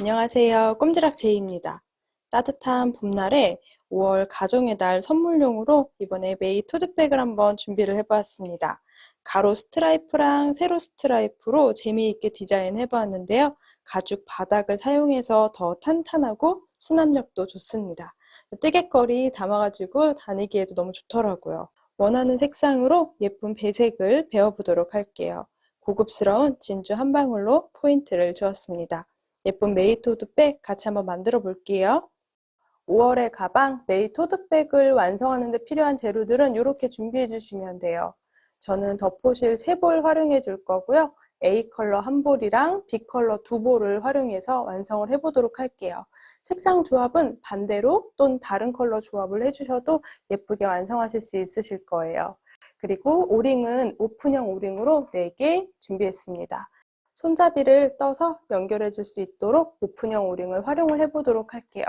안녕하세요. 꼼지락 제이입니다. 따뜻한 봄날에 5월 가정의 날 선물용으로 이번에 메이 토트백을 한번 준비를 해보았습니다. 가로 스트라이프랑 세로 스트라이프로 재미있게 디자인 해보았는데요. 가죽 바닥을 사용해서 더 탄탄하고 수납력도 좋습니다. 뜨개거리 담아가지고 다니기에도 너무 좋더라고요. 원하는 색상으로 예쁜 배색을 배워보도록 할게요. 고급스러운 진주 한 방울로 포인트를 주었습니다. 예쁜 메이 토트백 같이 한번 만들어 볼게요. 5월의 가방 메이 토트백을 완성하는 데 필요한 재료들은 이렇게 준비해 주시면 돼요. 저는 덧포실 3볼 활용해 줄 거고요. A 컬러 1볼이랑 B 컬러 2볼을 활용해서 완성을 해보도록 할게요. 색상 조합은 반대로 또는 다른 컬러 조합을 해주셔도 예쁘게 완성하실 수 있으실 거예요. 그리고 오링은 오픈형 오링으로 4개 준비했습니다. 손잡이를 떠서 연결해 줄 수 있도록 오픈형 오링을 활용을 해보도록 할게요.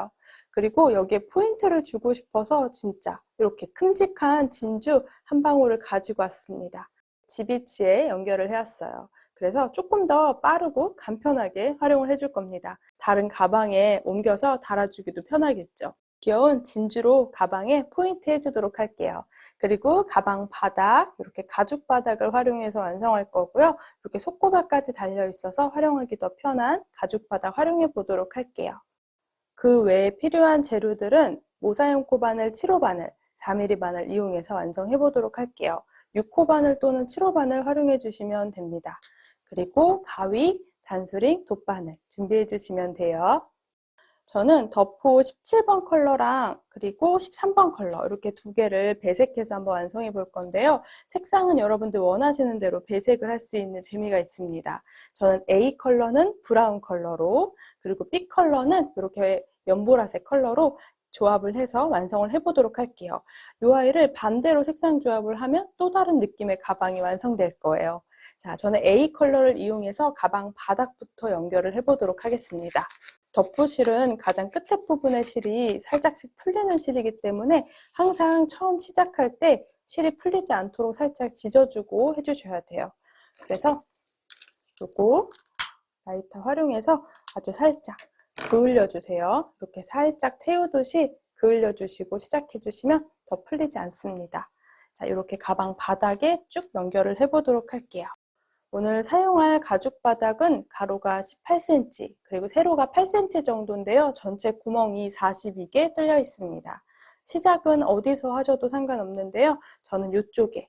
그리고 여기에 포인트를 주고 싶어서 진짜 이렇게 큼직한 진주 한 방울을 가지고 왔습니다. 지비치에 연결을 해왔어요. 그래서 조금 더 빠르고 간편하게 활용을 해줄 겁니다. 다른 가방에 옮겨서 달아주기도 편하겠죠. 귀여운 진주로 가방에 포인트 해주도록 할게요. 그리고 가방 바닥, 이렇게 가죽 바닥을 활용해서 완성할 거고요. 이렇게 속고발까지 달려있어서 활용하기 더 편한 가죽 바닥 활용해 보도록 할게요. 그 외에 필요한 재료들은 모사용 코바늘 7호 바늘, 4mm 바늘 이용해서 완성해 보도록 할게요. 6호 바늘 또는 7호 바늘 활용해 주시면 됩니다. 그리고 가위, 단수링, 돗바늘 준비해 주시면 돼요. 저는 더포 17번 컬러랑 그리고 13번 컬러 이렇게 2개를 배색해서 한번 완성해 볼 건데요. 색상은 여러분들 원하시는 대로 배색을 할 수 있는 재미가 있습니다. 저는 A 컬러는 브라운 컬러로 그리고 B 컬러는 이렇게 연보라색 컬러로 조합을 해서 완성을 해보도록 할게요. 이 아이를 반대로 색상 조합을 하면 또 다른 느낌의 가방이 완성될 거예요. 자, 저는 A 컬러를 이용해서 가방 바닥부터 연결을 해보도록 하겠습니다. 덧포실은 가장 끝에 부분의 실이 살짝씩 풀리는 실이기 때문에 항상 처음 시작할 때 실이 풀리지 않도록 살짝 지져주고 해주셔야 돼요. 그래서 요거 라이터 활용해서 아주 살짝 그을려 주세요. 이렇게 살짝 태우듯이 그을려 주시고 시작해 주시면 더 풀리지 않습니다. 자, 이렇게 가방 바닥에 쭉 연결을 해보도록 할게요. 오늘 사용할 가죽 바닥은 가로가 18cm 그리고 세로가 8cm 정도인데요. 전체 구멍이 42개 뚫려 있습니다. 시작은 어디서 하셔도 상관없는데요. 저는 이쪽에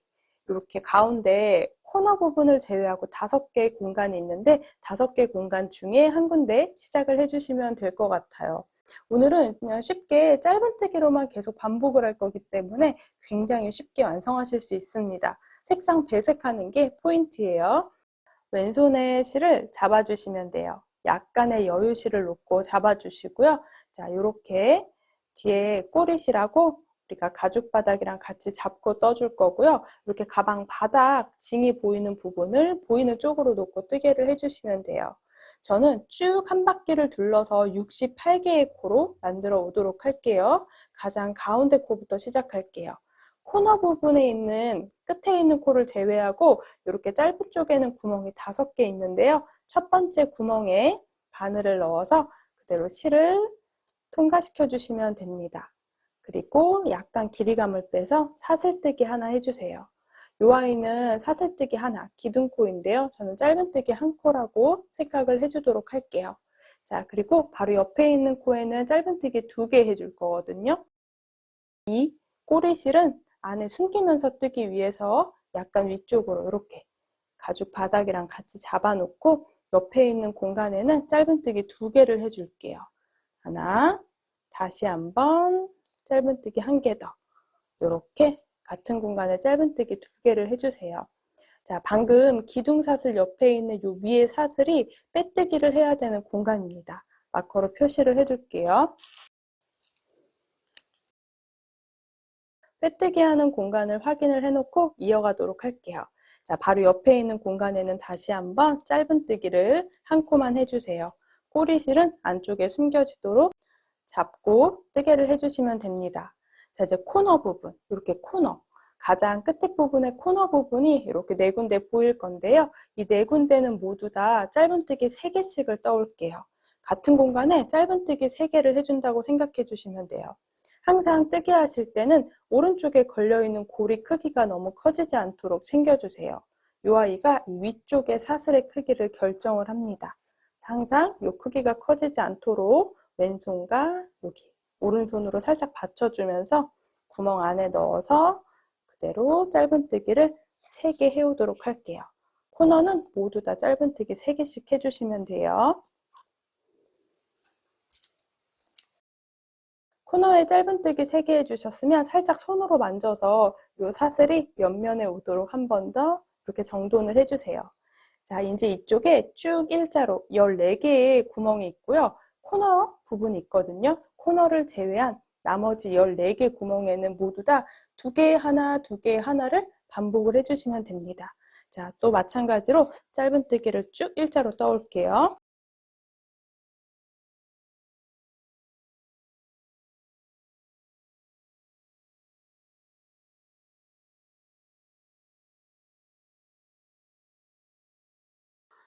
이렇게 가운데 코너 부분을 제외하고 5개의 공간이 있는데 5개 공간 중에 한 군데 시작을 해주시면 될 것 같아요. 오늘은 그냥 쉽게 짧은뜨기로만 계속 반복을 할 거기 때문에 굉장히 쉽게 완성하실 수 있습니다. 색상 배색하는 게 포인트예요. 왼손에 실을 잡아주시면 돼요. 약간의 여유실을 놓고 잡아주시고요. 자, 이렇게 뒤에 꼬리실하고 우리가 가죽 바닥이랑 같이 잡고 떠줄 거고요. 이렇게 가방 바닥 징이 보이는 부분을 보이는 쪽으로 놓고 뜨개를 해주시면 돼요. 저는 쭉 한 바퀴를 둘러서 68개의 코로 만들어 오도록 할게요. 가장 가운데 코부터 시작할게요. 코너 부분에 있는 끝에 있는 코를 제외하고 이렇게 짧은 쪽에는 구멍이 5개 있는데요. 첫 번째 구멍에 바늘을 넣어서 그대로 실을 통과시켜 주시면 됩니다. 그리고 약간 길이감을 빼서 사슬뜨기 하나 해주세요. 이 아이는 사슬뜨기 하나, 기둥코인데요. 저는 짧은뜨기 한 코라고 생각을 해주도록 할게요. 자, 그리고 바로 옆에 있는 코에는 짧은뜨기 2개 해줄 거거든요. 이 꼬리실은 안에 숨기면서 뜨기 위해서 약간 위쪽으로 이렇게 가죽 바닥이랑 같이 잡아놓고 옆에 있는 공간에는 짧은뜨기 2개를 해줄게요. 하나, 다시 한번 짧은뜨기 1개 더. 이렇게 같은 공간에 짧은뜨기 2개를 해주세요. 자, 방금 기둥사슬 옆에 있는 요 위에 사슬이 빼뜨기를 해야 되는 공간입니다. 마커로 표시를 해줄게요. 빼뜨기 하는 공간을 확인을 해놓고 이어가도록 할게요. 자, 바로 옆에 있는 공간에는 다시 한번 짧은뜨기를 한 코만 해주세요. 꼬리실은 안쪽에 숨겨지도록 잡고 뜨개를 해주시면 됩니다. 자, 이제 코너 부분, 이렇게 코너. 가장 끝에 부분의 코너 부분이 이렇게 4군데 보일 건데요. 이 4군데는 모두 다 짧은뜨기 3개씩을 떠올게요. 같은 공간에 짧은뜨기 3개를 해준다고 생각해 주시면 돼요. 항상 뜨개 하실 때는 오른쪽에 걸려있는 고리 크기가 너무 커지지 않도록 챙겨주세요. 이 아이가 이 위쪽의 사슬의 크기를 결정을 합니다. 항상 이 크기가 커지지 않도록 왼손과 여기 오른손으로 살짝 받쳐주면서 구멍 안에 넣어서 그대로 짧은뜨기를 3개 해오도록 할게요. 코너는 모두 다 짧은뜨기 3개씩 해주시면 돼요. 코너에 짧은뜨기 3개 해주셨으면 살짝 손으로 만져서 이 사슬이 옆면에 오도록 한 번 더 이렇게 정돈을 해주세요. 자, 이제 이쪽에 쭉 일자로 14개의 구멍이 있고요. 코너 부분이 있거든요. 코너를 제외한 나머지 14개 구멍에는 모두 다 2개 하나, 2개 하나를 반복을 해주시면 됩니다. 자, 또 마찬가지로 짧은뜨기를 쭉 일자로 떠올게요.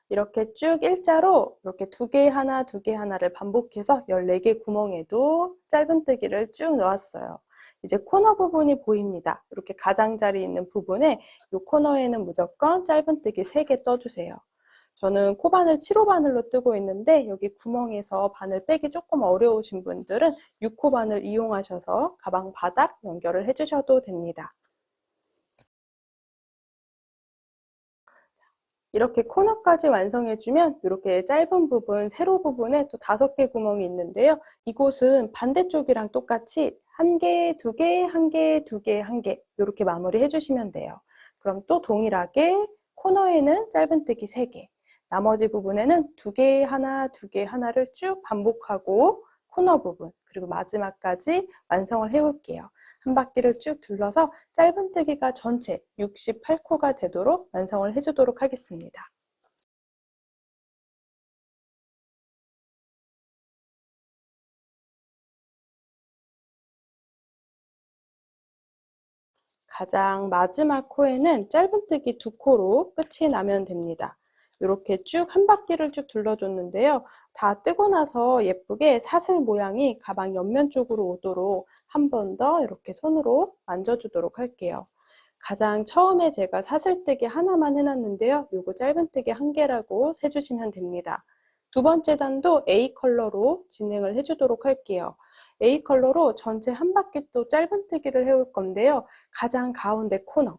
이렇게 쭉 일자로 이렇게 2개 하나, 2개 하나를 반복해서 14개 구멍에도 짧은뜨기를 쭉 넣었어요. 이제 코너 부분이 보입니다. 이렇게 가장자리 있는 부분에 이 코너에는 무조건 짧은뜨기 3개 떠주세요. 저는 코바늘 7호 바늘로 뜨고 있는데 여기 구멍에서 바늘 빼기 조금 어려우신 분들은 6호 바늘 이용하셔서 가방 바닥 연결을 해주셔도 됩니다. 이렇게 코너까지 완성해주면 이렇게 짧은 부분, 세로 부분에 또 5개 구멍이 있는데요. 이곳은 반대쪽이랑 똑같이 1개, 2개, 1개, 2개, 1개 이렇게 마무리 해주시면 돼요. 그럼 또 동일하게 코너에는 짧은뜨기 3개, 나머지 부분에는 2개 하나, 2개 하나를 쭉 반복하고 코너 부분, 그리고 마지막까지 완성을 해올게요. 한 바퀴를 쭉 둘러서 짧은뜨기가 전체 68코가 되도록 완성을 해주도록 하겠습니다. 가장 마지막 코에는 짧은뜨기 2코로 끝이 나면 됩니다. 이렇게 쭉 한 바퀴를 쭉 둘러줬는데요. 다 뜨고 나서 예쁘게 사슬 모양이 가방 옆면 쪽으로 오도록 한 번 더 이렇게 손으로 만져주도록 할게요. 가장 처음에 제가 사슬뜨기 하나만 해놨는데요. 요거 짧은뜨기 1개라고 세주시면 됩니다. 두 번째 단도 A 컬러로 진행을 해주도록 할게요. A 컬러로 전체 한 바퀴 또 짧은뜨기를 해올 건데요. 가장 가운데 코너.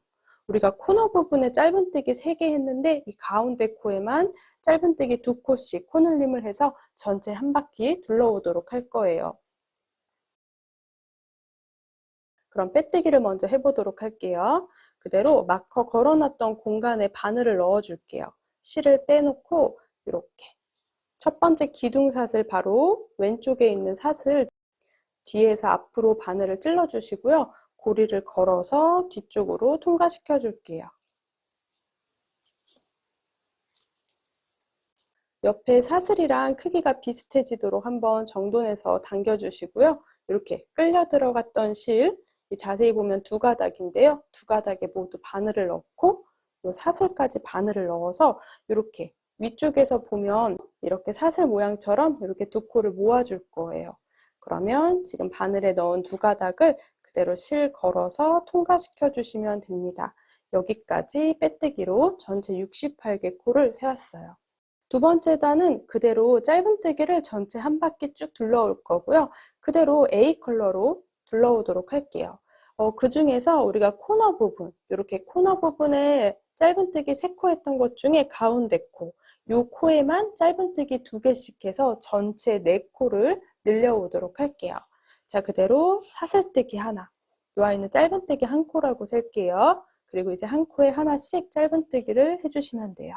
우리가 코너 부분에 짧은뜨기 3개 했는데 이 가운데 코에만 짧은뜨기 2코씩 코늘림을 해서 전체 한 바퀴 둘러오도록 할 거예요. 그럼 빼뜨기를 먼저 해보도록 할게요. 그대로 마커 걸어놨던 공간에 바늘을 넣어줄게요. 실을 빼놓고 이렇게 첫 번째 기둥사슬 바로 왼쪽에 있는 사슬 뒤에서 앞으로 바늘을 찔러주시고요. 고리를 걸어서 뒤쪽으로 통과시켜 줄게요. 옆에 사슬이랑 크기가 비슷해지도록 한번 정돈해서 당겨주시고요. 이렇게 끌려 들어갔던 실, 자세히 보면 2가닥인데요. 2가닥에 모두 바늘을 넣고 이 사슬까지 바늘을 넣어서 이렇게 위쪽에서 보면 이렇게 사슬 모양처럼 이렇게 2코를 모아줄 거예요. 그러면 지금 바늘에 넣은 2가닥을 그대로 실 걸어서 통과시켜 주시면 됩니다. 여기까지 빼뜨기로 전체 68개 코를 해왔어요. 두 번째 단은 그대로 짧은뜨기를 전체 한 바퀴 쭉 둘러올 거고요. 그대로 A 컬러로 둘러오도록 할게요. 그 중에서 우리가 코너 부분, 이렇게 코너 부분에 짧은뜨기 3코 했던 것 중에 가운데 코, 요 코에만 짧은뜨기 2개씩 해서 전체 4코를 늘려오도록 할게요. 자, 그대로 사슬뜨기 하나, 이 아이는 짧은뜨기 1코라고 셀게요. 그리고 이제 한 코에 하나씩 짧은뜨기를 해주시면 돼요.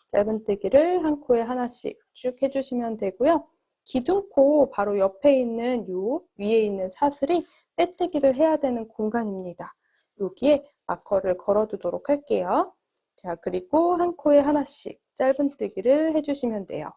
짧은뜨기를 한 코에 하나씩 쭉 해주시면 되고요. 기둥코 바로 옆에 있는 요 위에 있는 사슬이 빼뜨기를 해야 되는 공간입니다. 여기에 마커를 걸어두도록 할게요. 자, 그리고 한 코에 하나씩 짧은뜨기를 해주시면 돼요.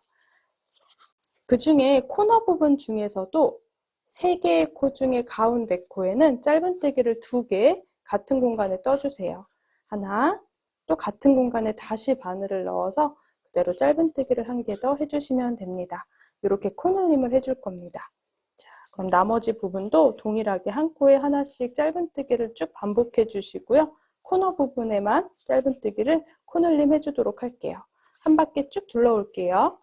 그 중에 코너 부분 중에서도 3개의 코 중에 가운데 코에는 짧은뜨기를 2개 같은 공간에 떠주세요. 하나, 또 같은 공간에 다시 바늘을 넣어서 그대로 짧은뜨기를 1개 더 해주시면 됩니다. 이렇게 코늘림을 해줄 겁니다. 자, 그럼 나머지 부분도 동일하게 한 코에 하나씩 짧은뜨기를 쭉 반복해 주시고요. 코너 부분에만 짧은뜨기를 코늘림 해주도록 할게요. 한 바퀴 쭉 둘러올게요.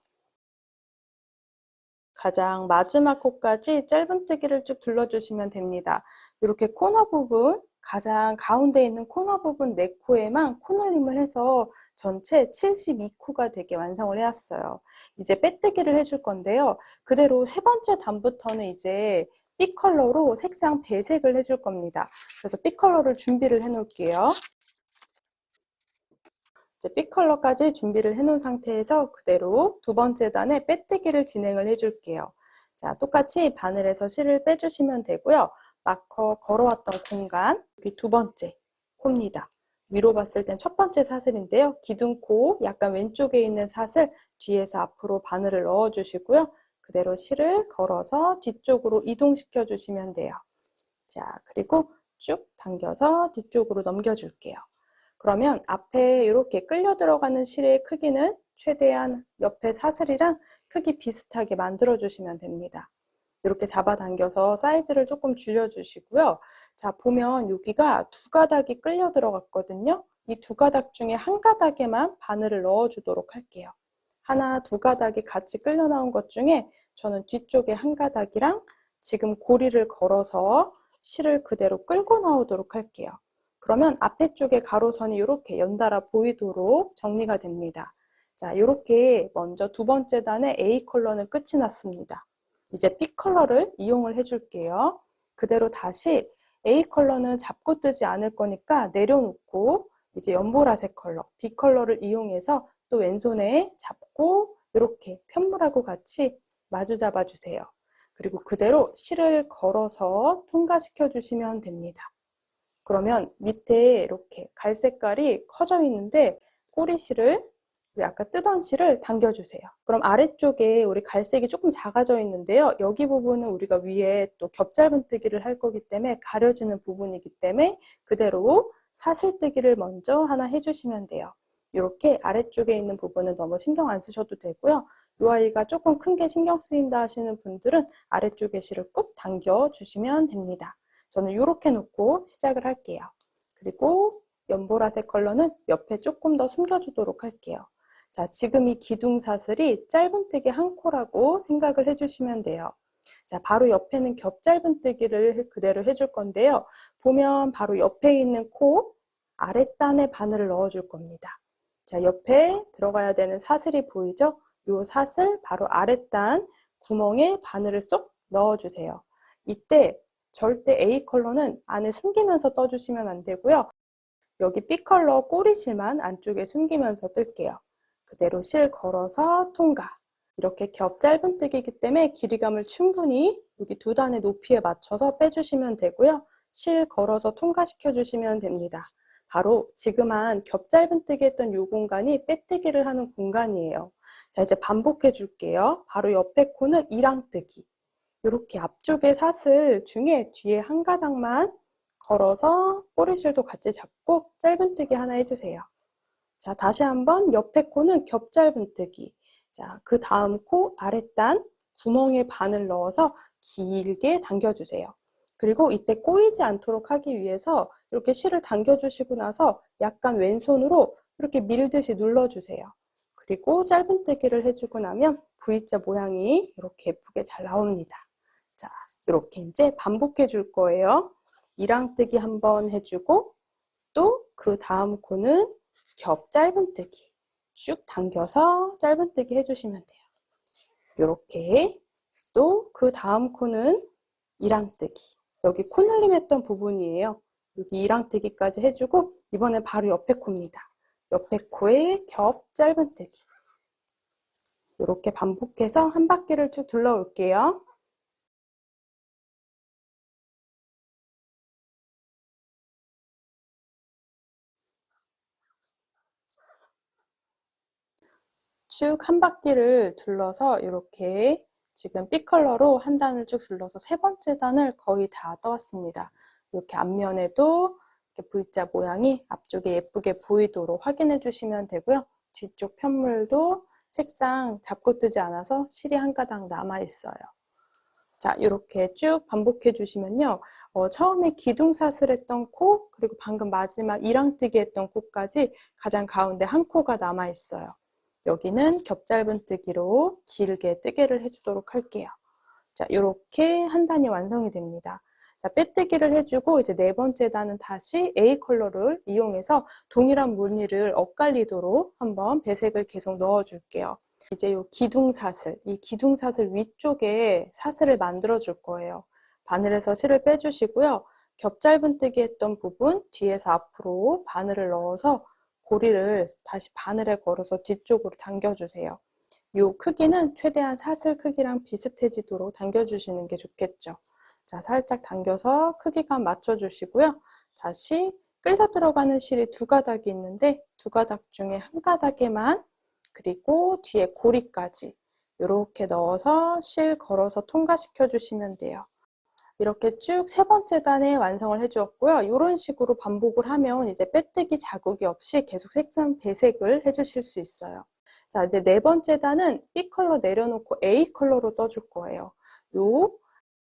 가장 마지막 코까지 짧은뜨기를 쭉 둘러주시면 됩니다. 이렇게 코너 부분, 가장 가운데 있는 코너 부분 4코에만 코늘림을 해서 전체 72코가 되게 완성을 해왔어요. 이제 빼뜨기를 해줄 건데요. 그대로 세 번째 단부터는 이제 B 컬러로 색상 배색을 해줄 겁니다. 그래서 B 컬러를 준비를 해 놓을게요. 이제 B 컬러까지 준비를 해 놓은 상태에서 그대로 두 번째 단에 빼뜨기를 진행을 해 줄게요. 자, 똑같이 바늘에서 실을 빼주시면 되고요. 마커 걸어왔던 공간, 여기 두 번째 코입니다. 위로 봤을 땐 첫 번째 사슬인데요. 기둥코 약간 왼쪽에 있는 사슬 뒤에서 앞으로 바늘을 넣어 주시고요. 그대로 실을 걸어서 뒤쪽으로 이동시켜 주시면 돼요. 자, 그리고 쭉 당겨서 뒤쪽으로 넘겨 줄게요. 그러면 앞에 이렇게 끌려 들어가는 실의 크기는 최대한 옆에 사슬이랑 크기 비슷하게 만들어 주시면 됩니다. 이렇게 잡아당겨서 사이즈를 조금 줄여주시고요. 자, 보면 여기가 두 가닥이 끌려 들어갔거든요. 이 두 가닥 중에 한 가닥에만 바늘을 넣어주도록 할게요. 하나, 두 가닥이 같이 끌려 나온 것 중에 저는 뒤쪽에 한 가닥이랑 지금 고리를 걸어서 실을 그대로 끌고 나오도록 할게요. 그러면 앞에 쪽에 가로선이 이렇게 연달아 보이도록 정리가 됩니다. 자, 이렇게 먼저 두 번째 단의 A 컬러는 끝이 났습니다. 이제 B 컬러를 이용을 해줄게요. 그대로 다시 A 컬러는 잡고 뜨지 않을 거니까 내려놓고 이제 연보라색 컬러, B 컬러를 이용해서 또 왼손에 잡고 이렇게 편물하고 같이 마주 잡아주세요. 그리고 그대로 실을 걸어서 통과시켜 주시면 됩니다. 그러면 밑에 이렇게 갈색깔이 커져 있는데 꼬리실을 우리 아까 뜨던 실을 당겨주세요. 그럼 아래쪽에 우리 갈색이 조금 작아져 있는데요. 여기 부분은 우리가 위에 또 겹짧은뜨기를 할 거기 때문에 가려지는 부분이기 때문에 그대로 사슬뜨기를 먼저 하나 해주시면 돼요. 이렇게 아래쪽에 있는 부분은 너무 신경 안 쓰셔도 되고요. 이 아이가 조금 큰 게 신경 쓰인다 하시는 분들은 아래쪽에 실을 꾹 당겨주시면 됩니다. 저는 이렇게 놓고 시작을 할게요. 그리고 연보라색 컬러는 옆에 조금 더 숨겨주도록 할게요. 자, 지금 이 기둥사슬이 짧은뜨기 한 코라고 생각을 해주시면 돼요. 자, 바로 옆에는 겹짧은뜨기를 그대로 해줄 건데요. 보면 바로 옆에 있는 코 아랫단에 바늘을 넣어줄 겁니다. 자, 옆에 들어가야 되는 사슬이 보이죠? 이 사슬 바로 아랫단 구멍에 바늘을 쏙 넣어주세요. 이때 절대 A 컬러는 안에 숨기면서 떠주시면 안 되고요. 여기 B 컬러 꼬리실만 안쪽에 숨기면서 뜰게요. 그대로 실 걸어서 통과. 이렇게 겹짧은뜨기이기 때문에 길이감을 충분히 여기 두 단의 높이에 맞춰서 빼주시면 되고요. 실 걸어서 통과시켜 주시면 됩니다. 바로 지금 한 겹짧은뜨기 했던 이 공간이 빼뜨기를 하는 공간이에요. 자, 이제 반복해 줄게요. 바로 옆에 코는 이랑뜨기. 이렇게 앞쪽에 사슬 중에 뒤에 한 가닥만 걸어서 꼬리실도 같이 잡고 짧은뜨기 하나 해주세요. 자, 다시 한번 옆에 코는 겹짧은뜨기. 자, 그 다음 코 아랫단 구멍에 바늘 넣어서 길게 당겨주세요. 그리고 이때 꼬이지 않도록 하기 위해서 이렇게 실을 당겨주시고 나서 약간 왼손으로 이렇게 밀듯이 눌러주세요. 그리고 짧은뜨기를 해주고 나면 V자 모양이 이렇게 예쁘게 잘 나옵니다. 자, 이렇게 이제 반복해 줄 거예요. 이랑뜨기 한번 해주고 또 그 다음 코는 겹짧은뜨기 쭉 당겨서 짧은뜨기 해주시면 돼요. 이렇게 또 그 다음 코는 이랑뜨기. 여기 코늘림 했던 부분이에요. 여기 이랑뜨기까지 해주고 이번에 바로 옆에 코입니다. 옆에 코에 겹짧은뜨기. 이렇게 반복해서 한 바퀴를 쭉 둘러올게요. 쭉 한 바퀴를 둘러서 이렇게 지금 B 컬러로 한 단을 쭉 둘러서 세 번째 단을 거의 다 떠왔습니다. 이렇게 앞면에도 이렇게 V자 모양이 앞쪽에 예쁘게 보이도록 확인해 주시면 되고요. 뒤쪽 편물도 색상 잡고 뜨지 않아서 실이 한 가닥 남아 있어요. 자, 이렇게 쭉 반복해 주시면요. 처음에 기둥사슬 했던 코, 그리고 방금 마지막 이랑뜨기 했던 코까지 가장 가운데 한 코가 남아 있어요. 여기는 겹짧은뜨기로 길게 뜨개를 해주도록 할게요. 자, 이렇게 한 단이 완성이 됩니다. 자, 빼뜨기를 해주고 이제 네 번째 단은 다시 A 컬러를 이용해서 동일한 무늬를 엇갈리도록 한번 배색을 계속 넣어줄게요. 이제 이 기둥사슬, 이 기둥사슬 위쪽에 사슬을 만들어 줄 거예요. 바늘에서 실을 빼주시고요. 겹짧은뜨기 했던 부분 뒤에서 앞으로 바늘을 넣어서 고리를 다시 바늘에 걸어서 뒤쪽으로 당겨주세요. 이 크기는 최대한 사슬 크기랑 비슷해지도록 당겨주시는 게 좋겠죠. 자, 살짝 당겨서 크기감 맞춰주시고요. 다시 끌려 들어가는 실이 두 가닥이 있는데 두 가닥 중에 한 가닥에만, 그리고 뒤에 고리까지 이렇게 넣어서 실 걸어서 통과시켜 주시면 돼요. 이렇게 쭉 세 번째 단에 완성을 해주었고요. 이런 식으로 반복을 하면 이제 빼뜨기 자국이 없이 계속 색상 배색을 해주실 수 있어요. 자, 이제 네 번째 단은 B 컬러 내려놓고 A 컬러로 떠줄 거예요. 요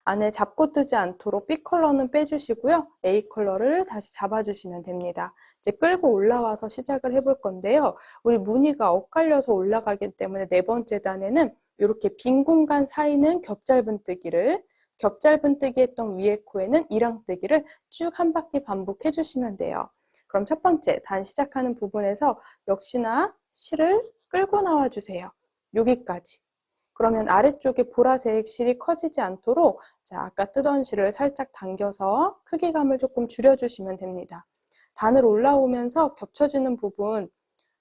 안에 잡고 뜨지 않도록 B 컬러는 빼주시고요. A 컬러를 다시 잡아주시면 됩니다. 이제 끌고 올라와서 시작을 해볼 건데요. 우리 무늬가 엇갈려서 올라가기 때문에 네 번째 단에는 이렇게 빈 공간 사이는 겹짧은뜨기를, 겹짧은뜨기 했던 위에 코에는 이랑뜨기를 쭉 한 바퀴 반복해 주시면 돼요. 그럼 첫 번째 단 시작하는 부분에서 역시나 실을 끌고 나와 주세요. 여기까지. 그러면 아래쪽에 보라색 실이 커지지 않도록, 자, 아까 뜨던 실을 살짝 당겨서 크기감을 조금 줄여주시면 됩니다. 단을 올라오면서 겹쳐지는 부분,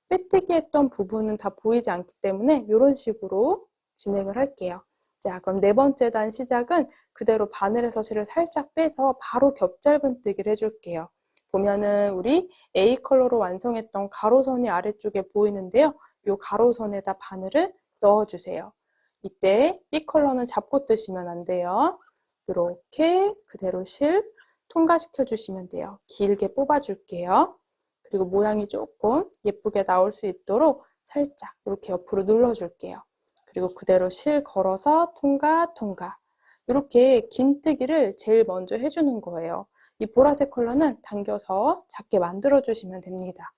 빼뜨기 했던 부분은 다 보이지 않기 때문에 이런 식으로 진행을 할게요. 자, 그럼 네 번째 단 시작은 그대로 바늘에서 실을 살짝 빼서 바로 겹짧은뜨기를 해줄게요. 보면은 우리 A 컬러로 완성했던 가로선이 아래쪽에 보이는데요. 이 가로선에다 바늘을 넣어주세요. 이때 B 컬러는 잡고 뜨시면 안 돼요. 이렇게 그대로 실 통과시켜 주시면 돼요. 길게 뽑아줄게요. 그리고 모양이 조금 예쁘게 나올 수 있도록 살짝 이렇게 옆으로 눌러줄게요. 그리고 그대로 실 걸어서 통과. 이렇게 긴뜨기를 제일 먼저 해주는 거예요. 이 보라색 컬러는 당겨서 작게 만들어 주시면 됩니다.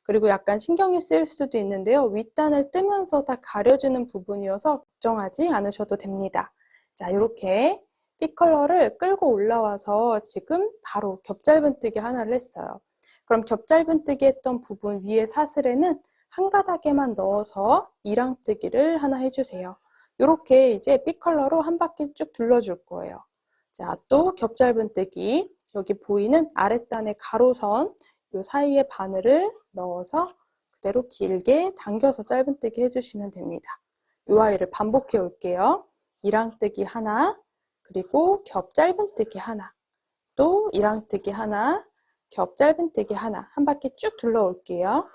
그리고 약간 신경이 쓰일 수도 있는데요. 윗단을 뜨면서 다 가려주는 부분이어서 걱정하지 않으셔도 됩니다. 자, 이렇게 B 컬러를 끌고 올라와서 지금 바로 겹짧은뜨기 하나를 했어요. 그럼 겹짧은뜨기 했던 부분 위에 사슬에는 한 가닥에만 넣어서 이랑뜨기를 하나 해주세요. 이렇게 이제 B 컬러로 한 바퀴 쭉 둘러줄 거예요. 자, 또 겹짧은뜨기, 여기 보이는 아랫단의 가로선, 이 사이에 바늘을 넣어서 그대로 길게 당겨서 짧은뜨기 해주시면 됩니다. 이 아이를 반복해 올게요. 이랑뜨기 하나, 그리고 겹짧은뜨기 하나, 또 이랑뜨기 하나, 겹짧은뜨기 하나, 한 바퀴 쭉 둘러 올게요.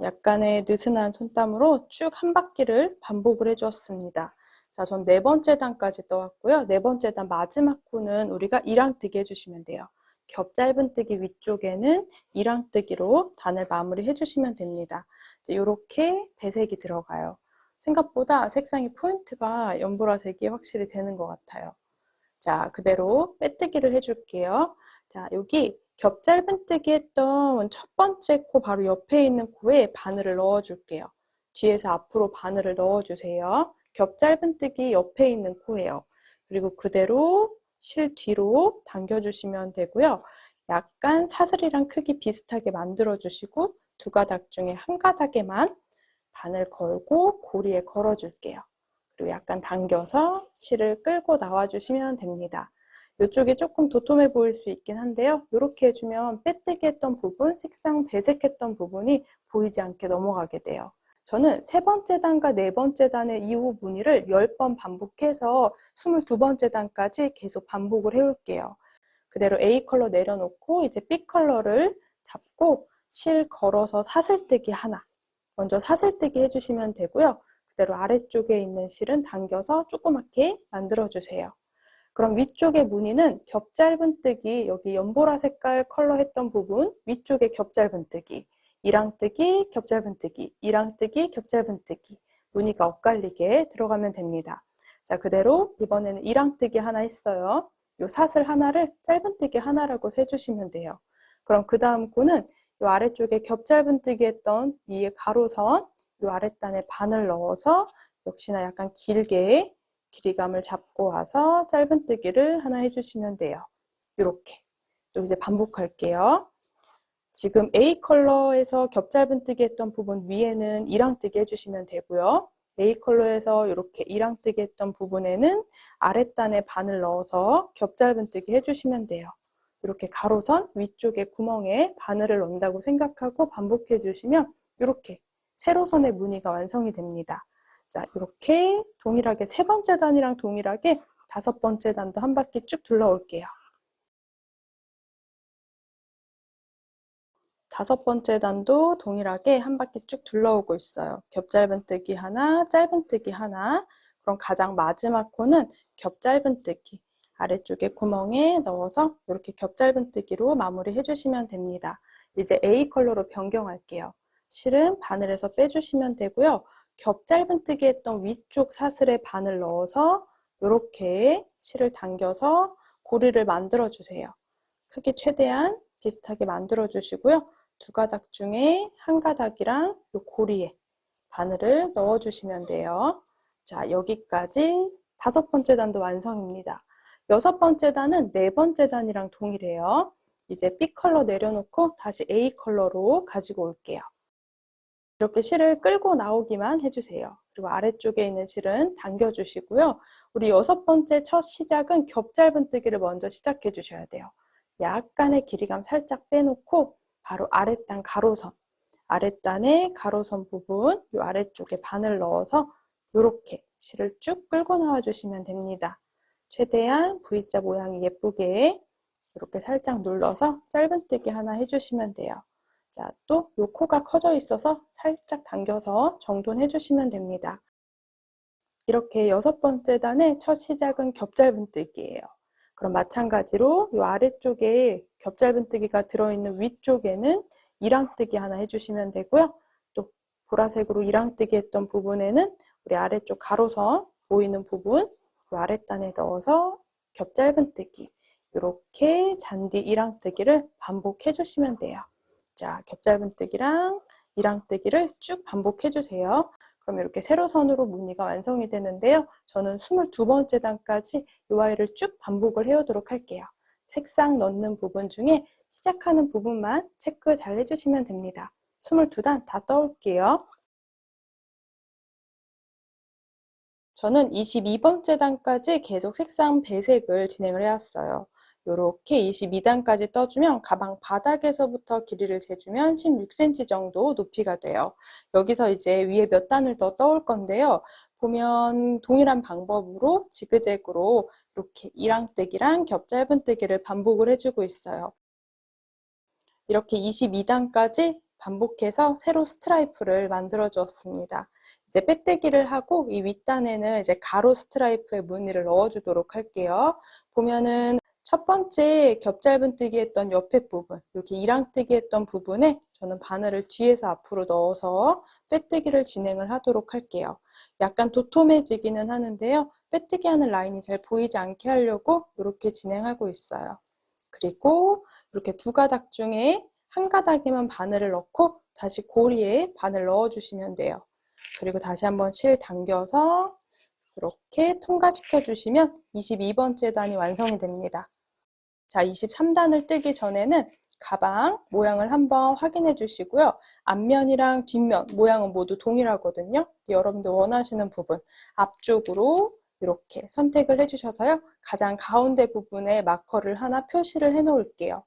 약간의 느슨한 손땀으로 쭉 한 바퀴를 반복을 해주었습니다. 자, 전 네 번째 단까지 떠왔고요. 네 번째 단 마지막 코는 우리가 이랑뜨기 해주시면 돼요. 겹짧은뜨기 위쪽에는 이랑뜨기로 단을 마무리 해주시면 됩니다. 이렇게 배색이 들어가요. 생각보다 색상이 포인트가 연보라색이 확실히 되는 것 같아요. 자, 그대로 빼뜨기를 해줄게요. 자, 여기 겹짧은뜨기 했던 첫 번째 코 바로 옆에 있는 코에 바늘을 넣어줄게요. 뒤에서 앞으로 바늘을 넣어주세요. 겹짧은뜨기 옆에 있는 코예요. 그리고 그대로 실 뒤로 당겨주시면 되고요. 약간 사슬이랑 크기 비슷하게 만들어주시고 두 가닥 중에 한 가닥에만 바늘 걸고 고리에 걸어줄게요. 그리고 약간 당겨서 실을 끌고 나와주시면 됩니다. 이쪽이 조금 도톰해 보일 수 있긴 한데요. 이렇게 해주면 빼뜨기 했던 부분, 색상 배색했던 부분이 보이지 않게 넘어가게 돼요. 저는 세 번째 단과 네 번째 단의 이후 무늬를 10번 반복해서 22번째 단까지 계속 반복을 해올게요. 그대로 A 컬러 내려놓고 이제 B 컬러를 잡고 실 걸어서 사슬뜨기 하나. 먼저 사슬뜨기 해주시면 되고요. 그대로 아래쪽에 있는 실은 당겨서 조그맣게 만들어주세요. 그럼 위쪽의 무늬는 겹짧은뜨기, 여기 연보라 색깔 컬러 했던 부분 위쪽에 겹짧은뜨기, 이랑뜨기, 겹짧은뜨기, 이랑뜨기, 겹짧은뜨기, 무늬가 엇갈리게 들어가면 됩니다. 자, 그대로 이번에는 이랑뜨기 하나 했어요. 요 사슬 하나를 짧은뜨기 하나라고 세주시면 돼요. 그럼 그 다음 코는 요 아래쪽에 겹짧은뜨기 했던 위에 가로선 요 아랫단에 바늘 넣어서 역시나 약간 길게 길이감을 잡고 와서 짧은뜨기를 하나 해주시면 돼요. 이렇게. 또 이제 반복할게요. 지금 A 컬러에서 겹짧은뜨기 했던 부분 위에는 이랑뜨기 해주시면 되고요. A 컬러에서 이렇게 이랑뜨기 했던 부분에는 아랫단에 바늘 넣어서 겹짧은뜨기 해주시면 돼요. 이렇게 가로선 위쪽에 구멍에 바늘을 넣는다고 생각하고 반복해 주시면 이렇게 세로선의 무늬가 완성이 됩니다. 자, 이렇게 동일하게 세 번째 단이랑 동일하게 다섯 번째 단도 한 바퀴 쭉 둘러올게요. 다섯 번째 단도 동일하게 한 바퀴 쭉 둘러오고 있어요. 겹짧은뜨기 하나, 짧은뜨기 하나. 그럼 가장 마지막 코는 겹짧은뜨기. 아래쪽에 구멍에 넣어서 이렇게 겹짧은뜨기로 마무리 해주시면 됩니다. 이제 A 컬러로 변경할게요. 실은 바늘에서 빼주시면 되고요. 겹짧은뜨기 했던 위쪽 사슬에 바늘 넣어서 이렇게 실을 당겨서 고리를 만들어 주세요. 크기 최대한 비슷하게 만들어 주시고요. 두 가닥 중에 한 가닥이랑 이 고리에 바늘을 넣어 주시면 돼요. 자, 여기까지 다섯 번째 단도 완성입니다. 여섯 번째 단은 네 번째 단이랑 동일해요. 이제 B 컬러 내려놓고 다시 A 컬러로 가지고 올게요. 이렇게 실을 끌고 나오기만 해주세요. 그리고 아래쪽에 있는 실은 당겨주시고요. 우리 여섯 번째 첫 시작은 겹짧은뜨기를 먼저 시작해 주셔야 돼요. 약간의 길이감 살짝 빼놓고 바로 아랫단 가로선, 아랫단의 가로선 부분, 이 아래쪽에 바늘 넣어서 이렇게 실을 쭉 끌고 나와 주시면 됩니다. 최대한 V자 모양이 예쁘게 이렇게 살짝 눌러서 짧은뜨기 하나 해주시면 돼요. 자, 또 요 코가 커져 있어서 살짝 당겨서 정돈해 주시면 됩니다. 이렇게 여섯 번째 단의 첫 시작은 겹짧은뜨기예요. 그럼 마찬가지로 이 아래쪽에 겹짧은뜨기가 들어있는 위쪽에는 이랑뜨기 하나 해주시면 되고요. 또 보라색으로 이랑뜨기 했던 부분에는 우리 아래쪽 가로선 보이는 부분 이 아랫단에 넣어서 겹짧은뜨기 이렇게 잔디 이랑뜨기를 반복해 주시면 돼요. 자, 겹짧은뜨기랑 이랑뜨기를 쭉 반복해 주세요. 그럼 이렇게 세로선으로 무늬가 완성이 되는데요. 저는 22번째 단까지 이 아이를 쭉 반복을 해오도록 할게요. 색상 넣는 부분 중에 시작하는 부분만 체크 잘 해주시면 됩니다. 22단 다 떠올게요. 저는 22번째 단까지 계속 색상 배색을 진행을 해왔어요. 이렇게 22단까지 떠주면 가방 바닥에서부터 길이를 재주면 16cm 정도 높이가 돼요. 여기서 이제 위에 몇 단을 더 떠올 건데요. 보면 동일한 방법으로 지그재그로 이렇게 이랑뜨기랑 겹짧은뜨기를 반복을 해주고 있어요. 이렇게 22단까지 반복해서 세로 스트라이프를 만들어 주었습니다. 이제 빼뜨기를 하고 이 윗단에는 이제 가로 스트라이프의 무늬를 넣어주도록 할게요. 보면은 첫 번째 겹짧은뜨기 했던 옆에 부분, 이렇게 이랑뜨기 했던 부분에 저는 바늘을 뒤에서 앞으로 넣어서 빼뜨기를 진행을 하도록 할게요. 약간 도톰해지기는 하는데요. 빼뜨기 하는 라인이 잘 보이지 않게 하려고 이렇게 진행하고 있어요. 그리고 이렇게 두 가닥 중에 한 가닥에만 바늘을 넣고 다시 고리에 바늘 넣어주시면 돼요. 그리고 다시 한번 실 당겨서 이렇게 통과시켜 주시면 22번째 단이 완성이 됩니다. 자, 23단을 뜨기 전에는 가방 모양을 한번 확인해 주시고요. 앞면이랑 뒷면 모양은 모두 동일하거든요. 여러분들 원하시는 부분 앞쪽으로 이렇게 선택을 해주셔서요. 가장 가운데 부분에 마커를 하나 표시를 해 놓을게요.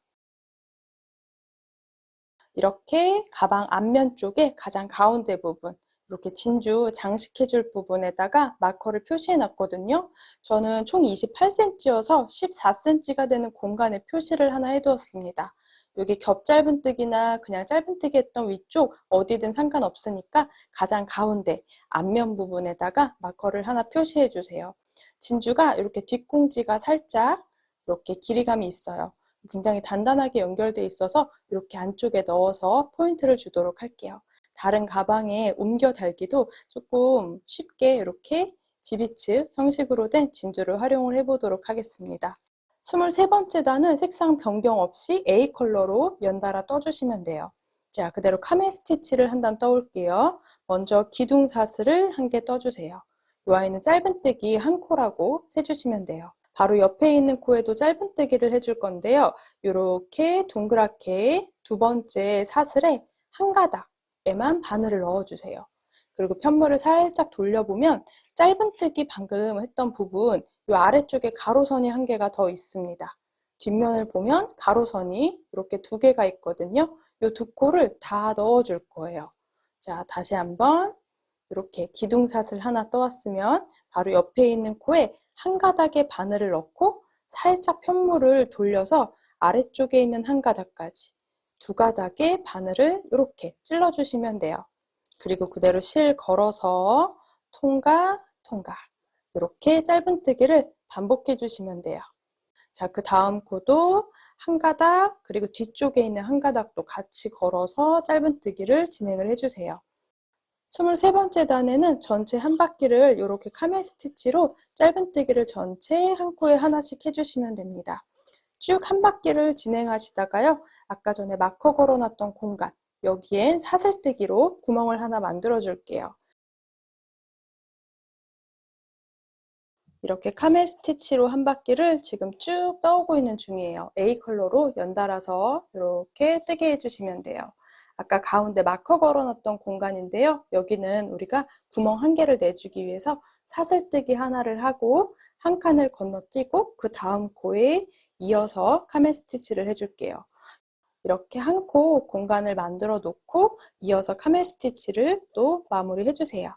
이렇게 가방 앞면 쪽에 가장 가운데 부분 이렇게 진주 장식해줄 부분에다가 마커를 표시해 놨거든요. 저는 총 28cm여서 14cm가 되는 공간에 표시를 하나 해두었습니다. 여기 겹짧은뜨기나 그냥 짧은뜨기 했던 위쪽 어디든 상관없으니까 가장 가운데 앞면 부분에다가 마커를 하나 표시해 주세요. 진주가 이렇게 뒷공지가 살짝 이렇게 길이감이 있어요. 굉장히 단단하게 연결되어 있어서 이렇게 안쪽에 넣어서 포인트를 주도록 할게요. 다른 가방에 옮겨 달기도 조금 쉽게 이렇게 지비츠 형식으로 된 진주를 활용을 해보도록 하겠습니다. 23번째 단은 색상 변경 없이 A 컬러로 연달아 떠주시면 돼요. 자, 그대로 카멜 스티치를 한 단 떠올게요. 먼저 기둥사슬을 한 개 떠주세요. 이 아이는 짧은뜨기 한 코라고 세주시면 돼요. 바로 옆에 있는 코에도 짧은뜨기를 해줄 건데요. 이렇게 동그랗게 두 번째 사슬에 한 가닥에만 바늘을 넣어주세요. 그리고 편물을 살짝 돌려보면 짧은뜨기 방금 했던 부분 이 아래쪽에 가로선이 한 개가 더 있습니다. 뒷면을 보면 가로선이 이렇게 두 개가 있거든요. 이 두 코를 다 넣어줄 거예요. 자, 다시 한번 이렇게 기둥사슬 하나 떠왔으면 바로 옆에 있는 코에 한 가닥의 바늘을 넣고 살짝 편물을 돌려서 아래쪽에 있는 한 가닥까지 두 가닥의 바늘을 이렇게 찔러주시면 돼요. 그리고 그대로 실 걸어서 통과, 통과 이렇게 짧은뜨기를 반복해 주시면 돼요. 자, 그 다음 코도 한 가닥 그리고 뒤쪽에 있는 한 가닥도 같이 걸어서 짧은뜨기를 진행을 해주세요. 23번째 단에는 전체 한 바퀴를 이렇게 카멜 스티치로 짧은뜨기를 전체 한 코에 하나씩 해주시면 됩니다. 쭉 한 바퀴를 진행하시다가요. 아까 전에 마커 걸어놨던 공간 여기엔 사슬뜨기로 구멍을 하나 만들어 줄게요. 이렇게 카멜 스티치로 한 바퀴를 지금 쭉 떠오고 있는 중이에요. A 컬러로 연달아서 이렇게 뜨게 해주시면 돼요. 아까 가운데 마커 걸어놨던 공간인데요. 여기는 우리가 구멍 한 개를 내주기 위해서 사슬뜨기 하나를 하고 한 칸을 건너뛰고 그 다음 코에 이어서 카멜 스티치를 해줄게요. 이렇게 한 코 공간을 만들어 놓고 이어서 카멜 스티치를 또 마무리 해주세요.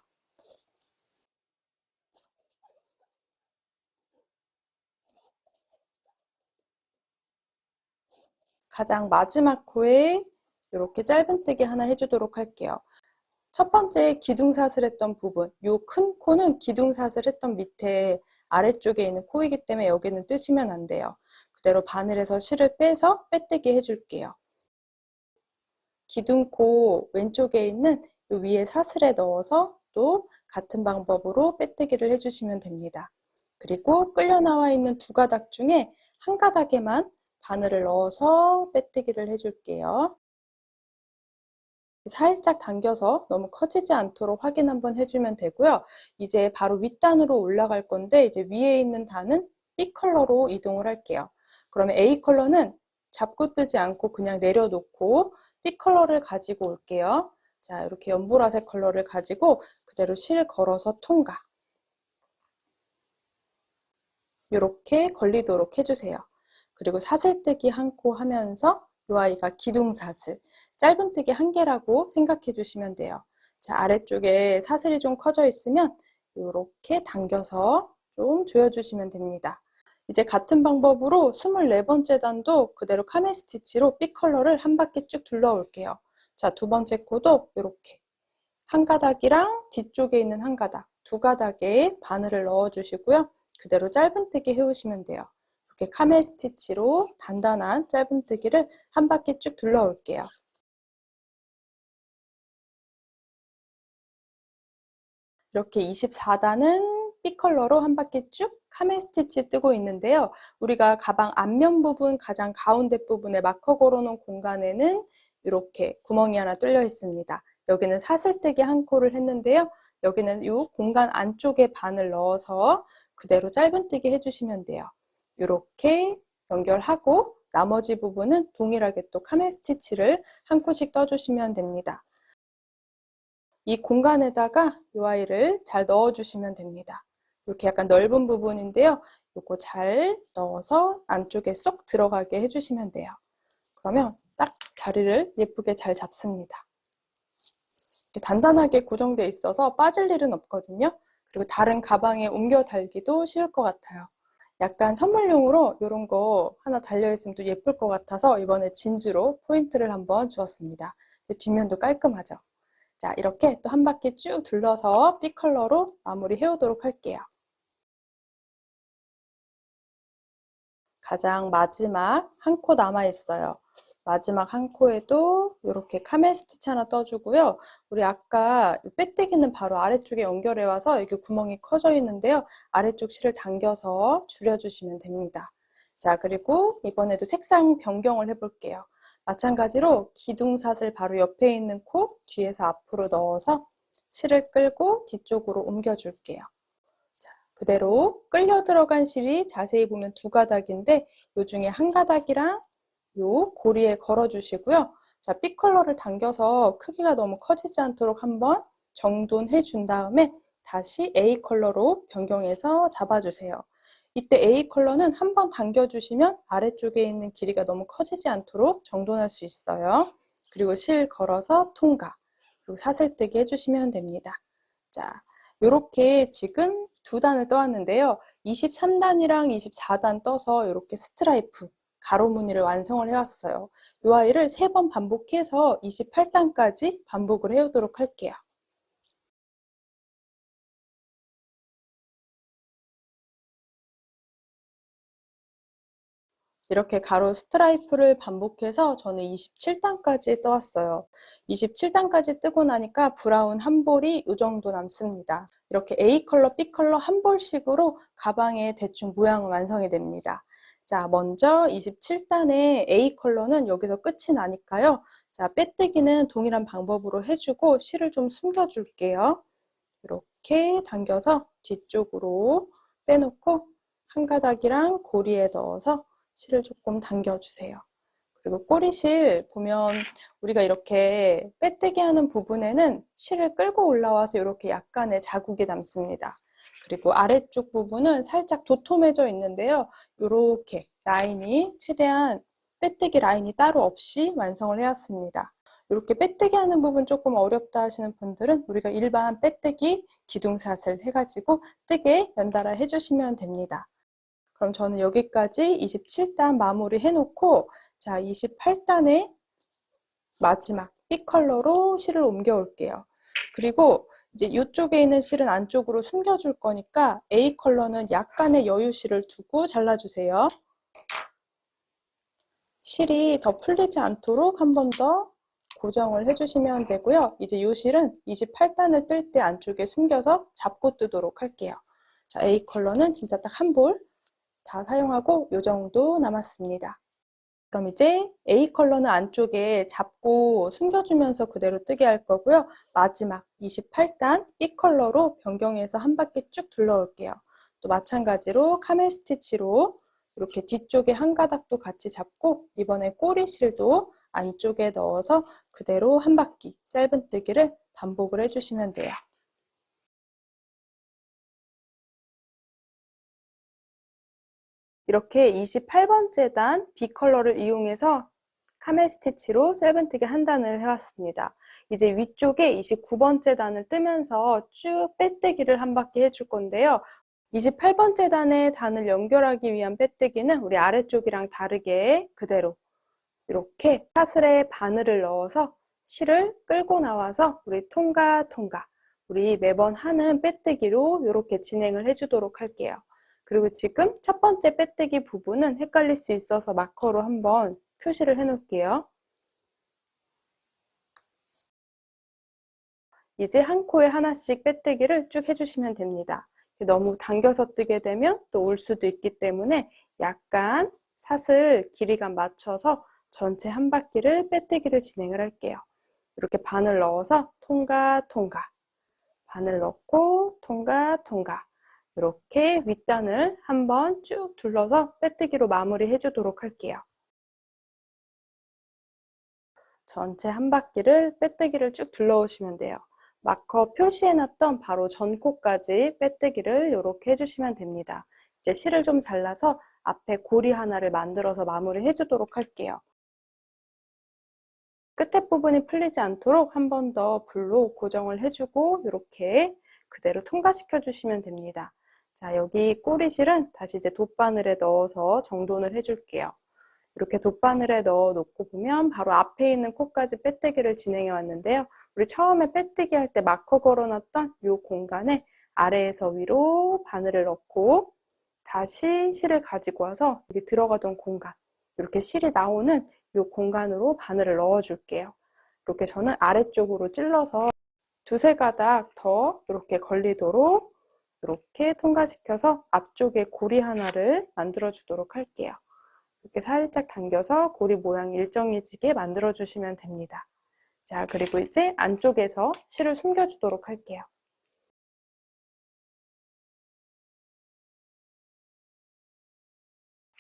가장 마지막 코에 이렇게 짧은뜨기 하나 해주도록 할게요. 첫 번째 기둥사슬 했던 부분, 이 큰 코는 기둥사슬 했던 밑에 아래쪽에 있는 코이기 때문에 여기는 뜨시면 안 돼요. 그대로 바늘에서 실을 빼서 빼뜨기 해줄게요. 기둥코 왼쪽에 있는 이 위에 사슬에 넣어서 또 같은 방법으로 빼뜨기를 해주시면 됩니다. 그리고 끌려 나와 있는 두 가닥 중에 한 가닥에만 바늘을 넣어서 빼뜨기를 해줄게요. 살짝 당겨서 너무 커지지 않도록 확인 한번 해주면 되고요. 이제 바로 윗단으로 올라갈 건데 이제 위에 있는 단은 B 컬러로 이동을 할게요. 그러면 A 컬러는 잡고 뜨지 않고 그냥 내려놓고 B 컬러를 가지고 올게요. 자, 이렇게 연보라색 컬러를 가지고 그대로 실 걸어서 통과. 이렇게 걸리도록 해주세요. 그리고 사슬뜨기 한 코 하면서 이 아이가 기둥사슬, 짧은뜨기 한 개라고 생각해 주시면 돼요. 자, 아래쪽에 사슬이 좀 커져 있으면 이렇게 당겨서 좀 조여주시면 됩니다. 이제 같은 방법으로 24번째 단도 그대로 카멜 스티치로 B 컬러를 한 바퀴 쭉 둘러올게요. 자, 두 번째 코도 이렇게 한 가닥이랑 뒤쪽에 있는 한 가닥, 두 가닥에 바늘을 넣어주시고요. 그대로 짧은뜨기 해오시면 돼요. 이렇게 카멜 스티치로 단단한 짧은뜨기를 한 바퀴 쭉 둘러올게요. 이렇게 24단은 B 컬러로 한 바퀴 쭉 카멜 스티치 뜨고 있는데요. 우리가 가방 앞면 부분 가장 가운데 부분에 마커 걸어놓은 공간에는 이렇게 구멍이 하나 뚫려 있습니다. 여기는 사슬뜨기 한 코를 했는데요. 여기는 이 공간 안쪽에 바늘 넣어서 그대로 짧은뜨기 해주시면 돼요. 이렇게 연결하고 나머지 부분은 동일하게 또 카멜 스티치를 한 코씩 떠주시면 됩니다. 이 공간에다가 이 아이를 잘 넣어주시면 됩니다. 이렇게 약간 넓은 부분인데요. 이거 잘 넣어서 안쪽에 쏙 들어가게 해주시면 돼요. 그러면 딱 자리를 예쁘게 잘 잡습니다. 이렇게 단단하게 고정돼 있어서 빠질 일은 없거든요. 그리고 다른 가방에 옮겨 달기도 쉬울 것 같아요. 약간 선물용으로 이런 거 하나 달려있으면 또 예쁠 것 같아서 이번에 진주로 포인트를 한번 주었습니다. 뒷면도 깔끔하죠. 자, 이렇게 또 한 바퀴 쭉 둘러서 B 컬러로 마무리 해오도록 할게요. 가장 마지막 한 코 남아 있어요. 마지막 한 코에도 이렇게 카멜 스티치 하나 떠주고요. 우리 아까 빼뜨기는 바로 아래쪽에 연결해 와서 이렇게 구멍이 커져 있는데요. 아래쪽 실을 당겨서 줄여주시면 됩니다. 자, 그리고 이번에도 색상 변경을 해볼게요. 마찬가지로 기둥사슬 바로 옆에 있는 코 뒤에서 앞으로 넣어서 실을 끌고 뒤쪽으로 옮겨줄게요. 그대로 끌려 들어간 실이 자세히 보면 두 가닥인데 요 중에 한 가닥이랑 요 고리에 걸어 주시고요. 자, B 컬러를 당겨서 크기가 너무 커지지 않도록 한번 정돈해 준 다음에 다시 A 컬러로 변경해서 잡아주세요. 이때 A 컬러는 한번 당겨주시면 아래쪽에 있는 길이가 너무 커지지 않도록 정돈할 수 있어요. 그리고 실 걸어서 통과, 그리고 사슬뜨기 해주시면 됩니다. 자, 요렇게 지금 두 단을 떠왔는데요. 23단이랑 24단 떠서 이렇게 스트라이프, 가로 무늬를 완성을 해왔어요. 이 아이를 3번 반복해서 28단까지 반복을 해오도록 할게요. 이렇게 가로 스트라이프를 반복해서 저는 27단까지 떠왔어요. 27단까지 뜨고 나니까 브라운 한 볼이 이 정도 남습니다. 이렇게 A 컬러, B 컬러 한 볼씩으로 가방에 대충 모양은 완성이 됩니다. 자, 먼저 27단의 A 컬러는 여기서 끝이 나니까요. 자, 빼뜨기는 동일한 방법으로 해주고 실을 좀 숨겨줄게요. 이렇게 당겨서 뒤쪽으로 빼놓고 한 가닥이랑 고리에 넣어서 실을 조금 당겨주세요. 그리고 꼬리실 보면 우리가 이렇게 빼뜨기 하는 부분에는 실을 끌고 올라와서 이렇게 약간의 자국이 남습니다. 그리고 아래쪽 부분은 살짝 도톰해져 있는데요. 이렇게 라인이 최대한 빼뜨기 라인이 따로 없이 완성을 해왔습니다. 이렇게 빼뜨기 하는 부분 조금 어렵다 하시는 분들은 우리가 일반 빼뜨기 기둥사슬 해가지고 뜨게 연달아 해주시면 됩니다. 그럼 저는 여기까지 27단 마무리 해놓고 자, 28단의 마지막 B 컬러로 실을 옮겨 올게요. 그리고 이제 이쪽에 있는 실은 안쪽으로 숨겨줄 거니까 A 컬러는 약간의 여유실을 두고 잘라주세요. 실이 더 풀리지 않도록 한 번 더 고정을 해주시면 되고요. 이제 이 실은 28단을 뜰 때 안쪽에 숨겨서 잡고 뜨도록 할게요. 자, A 컬러는 진짜 딱 한 볼 다 사용하고 이 정도 남았습니다. 그럼 이제 A 컬러는 안쪽에 잡고 숨겨주면서 그대로 뜨게 할 거고요. 마지막 28단 B 컬러로 변경해서 한 바퀴 쭉 둘러올게요. 또 마찬가지로 카멜 스티치로 이렇게 뒤쪽에 한 가닥도 같이 잡고 이번에 꼬리실도 안쪽에 넣어서 그대로 한 바퀴 짧은뜨기를 반복을 해주시면 돼요. 이렇게 28번째 단 B 컬러를 이용해서 카멜 스티치로 짧은뜨기 한 단을 해왔습니다. 이제 위쪽에 29번째 단을 뜨면서 쭉 빼뜨기를 한 바퀴 해줄 건데요. 28번째 단에 단을 연결하기 위한 빼뜨기는 우리 아래쪽이랑 다르게 그대로 이렇게 사슬에 바늘을 넣어서 실을 끌고 나와서 우리 통과 우리 매번 하는 빼뜨기로 이렇게 진행을 해주도록 할게요. 그리고 지금 첫 번째 빼뜨기 부분은 헷갈릴 수 있어서 마커로 한번 표시를 해 놓을게요. 이제 한 코에 하나씩 빼뜨기를 쭉 해주시면 됩니다. 너무 당겨서 뜨게 되면 또 올 수도 있기 때문에 약간 사슬 길이감 맞춰서 전체 한 바퀴를 빼뜨기를 진행을 할게요. 이렇게 바늘 넣어서 통과 바늘 넣고 통과 이렇게 윗단을 한번 쭉 둘러서 빼뜨기로 마무리 해주도록 할게요. 전체 한 바퀴를 빼뜨기를 쭉 둘러오시면 돼요. 마커 표시해놨던 바로 전코까지 빼뜨기를 이렇게 해주시면 됩니다. 이제 실을 좀 잘라서 앞에 고리 하나를 만들어서 마무리 해주도록 할게요. 끝에 부분이 풀리지 않도록 한 번 더 불로 고정을 해주고 이렇게 그대로 통과시켜 주시면 됩니다. 자, 여기 꼬리실은 다시 이제 돗바늘에 넣어서 정돈을 해줄게요. 이렇게 돗바늘에 넣어 놓고 보면 바로 앞에 있는 코까지 빼뜨기를 진행해 왔는데요. 우리 처음에 빼뜨기 할 때 마커 걸어놨던 이 공간에 아래에서 위로 바늘을 넣고 다시 실을 가지고 와서 여기 들어가던 공간, 이렇게 실이 나오는 이 공간으로 바늘을 넣어줄게요. 이렇게 저는 아래쪽으로 찔러서 두세 가닥 더 이렇게 걸리도록 이렇게 통과시켜서 앞쪽에 고리 하나를 만들어 주도록 할게요. 이렇게 살짝 당겨서 고리 모양이 일정해지게 만들어 주시면 됩니다. 자, 그리고 이제 안쪽에서 실을 숨겨 주도록 할게요.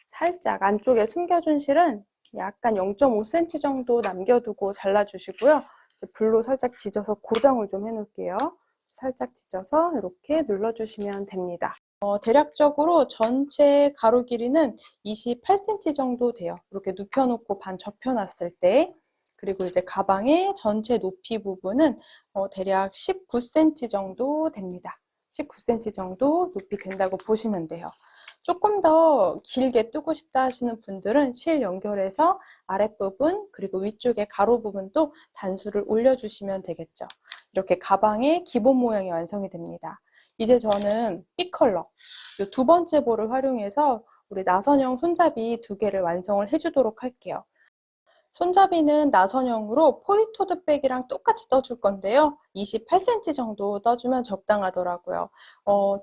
살짝 안쪽에 숨겨준 실은 약간 0.5cm 정도 남겨두고 잘라주시고요. 이제 불로 살짝 지져서 고정을 좀 해놓을게요. 살짝 지져서 이렇게 눌러주시면 됩니다. 대략적으로 전체 가로 길이는 28cm 정도 돼요. 이렇게 눕혀놓고 반 접혀놨을 때. 그리고 이제 가방의 전체 높이 부분은 대략 19cm 정도 됩니다. 19cm 정도 높이 된다고 보시면 돼요. 조금 더 길게 뜨고 싶다 하시는 분들은 실 연결해서 아랫부분 그리고 위쪽에 가로 부분도 단수를 올려주시면 되겠죠. 이렇게 가방의 기본 모양이 완성이 됩니다. 이제 저는 B컬러 이 두 번째 볼을 활용해서 우리 나선형 손잡이 두 개를 완성을 해주도록 할게요. 손잡이는 나선형으로 포이토드백이랑 똑같이 떠줄 건데요. 28cm 정도 떠주면 적당하더라고요.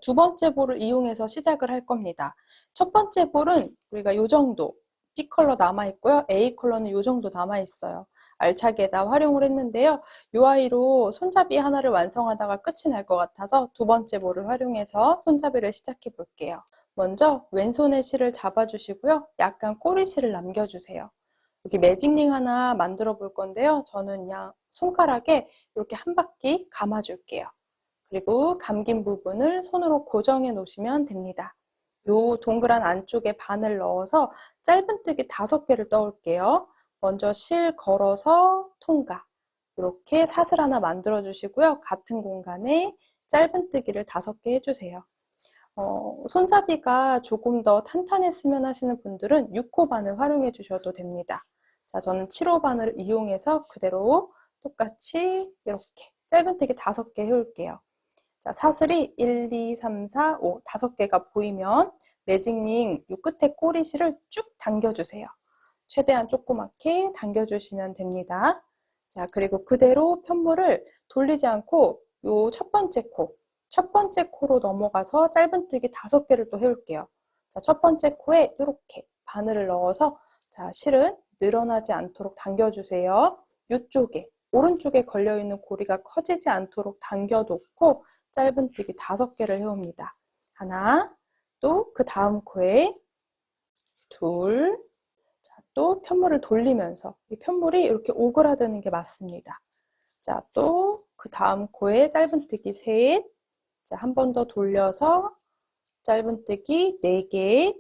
두 번째 볼을 이용해서 시작을 할 겁니다. 첫 번째 볼은 우리가 이 정도 B컬러 남아있고요. A컬러는 이 정도 남아있어요. 알차게 다 활용을 했는데요. 이 아이로 손잡이 하나를 완성하다가 끝이 날 것 같아서 두 번째 볼을 활용해서 손잡이를 시작해 볼게요. 먼저 왼손에 실을 잡아주시고요. 약간 꼬리실을 남겨주세요. 여기 매직링 하나 만들어 볼 건데요. 저는 그냥 손가락에 이렇게 한 바퀴 감아 줄게요. 그리고 감긴 부분을 손으로 고정해 놓으시면 됩니다. 요 동그란 안쪽에 바늘 넣어서 짧은뜨기 5개를 떠올게요. 먼저 실 걸어서 통과. 이렇게 사슬 하나 만들어 주시고요. 같은 공간에 짧은뜨기를 5개 해주세요. 손잡이가 조금 더 탄탄했으면 하시는 분들은 6호 바늘 활용해 주셔도 됩니다. 자, 저는 7호 바늘을 이용해서 그대로 똑같이 이렇게 짧은뜨기 5개 해올게요. 자, 사슬이 1, 2, 3, 4, 5, 5개가 보이면 매직링 요 끝에 꼬리실을 쭉 당겨주세요. 최대한 조그맣게 당겨주시면 됩니다. 자, 그리고 그대로 편물을 돌리지 않고 요 첫 번째 코로 넘어가서 짧은뜨기 5개를 또 해올게요. 자, 첫 번째 코에 이렇게 바늘을 넣어서 자, 실은 늘어나지 않도록 당겨주세요. 이쪽에 오른쪽에 걸려있는 고리가 커지지 않도록 당겨놓고 짧은뜨기 5개를 해옵니다. 하나, 또 그 다음 코에 둘, 자, 또 편물을 돌리면서 이 편물이 이렇게 오그라드는 게 맞습니다. 자, 또 그 다음 코에 짧은뜨기 셋, 자, 한 번 더 돌려서 짧은뜨기 4개,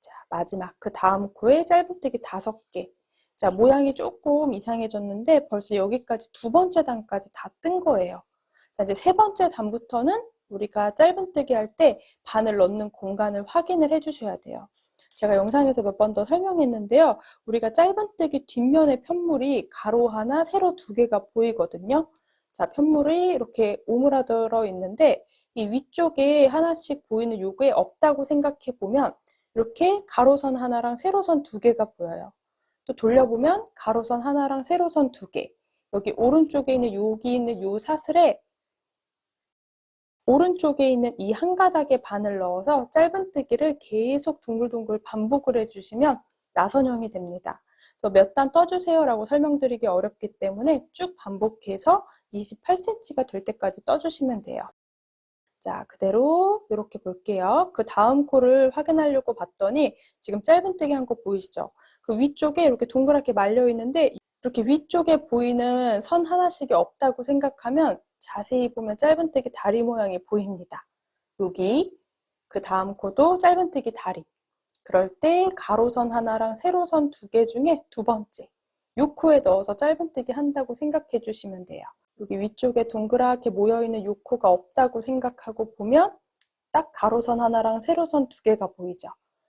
자, 마지막 그 다음 코에 짧은뜨기 5개. 자, 모양이 조금 이상해졌는데 벌써 여기까지 두 번째 단까지 다 뜬 거예요. 자, 이제 세 번째 단부터는 우리가 짧은뜨기 할 때 바늘 넣는 공간을 확인을 해주셔야 돼요. 제가 영상에서 몇 번 더 설명했는데요. 우리가 짧은뜨기 뒷면에 편물이 가로 하나, 세로 2개가 보이거든요. 자, 편물이 이렇게 오므라들어 있는데 이 위쪽에 하나씩 보이는 요게 없다고 생각해 보면 이렇게 가로선 하나랑 세로선 2개가 보여요. 또 돌려보면 가로선 하나랑 세로선 2개. 여기 오른쪽에 있는 여기 있는 요 사슬에 오른쪽에 있는 이 한 가닥에 바늘 넣어서 짧은뜨기를 계속 동글동글 반복을 해주시면 나선형이 됩니다. 몇 단 떠주세요 라고 설명드리기 어렵기 때문에 쭉 반복해서 28cm가 될 때까지 떠주시면 돼요. 자, 그대로 이렇게 볼게요. 그 다음 코를 확인하려고 봤더니 지금 짧은뜨기 한 거 보이시죠? 그 위쪽에 이렇게 동그랗게 말려 있는데 이렇게 위쪽에 보이는 선 하나씩이 없다고 생각하면 자세히 보면 짧은뜨기 다리 모양이 보입니다. 여기 그 다음 코도 짧은뜨기 다리. 그럴 때 가로선 하나랑 세로선 2개 중에 두 번째 요 코에 넣어서 짧은뜨기 한다고 생각해 주시면 돼요. 여기 위쪽에 동그랗게 모여있는 요 코가 없다고 생각하고 보면 딱 가로선 하나랑 세로선 2개가 보이죠.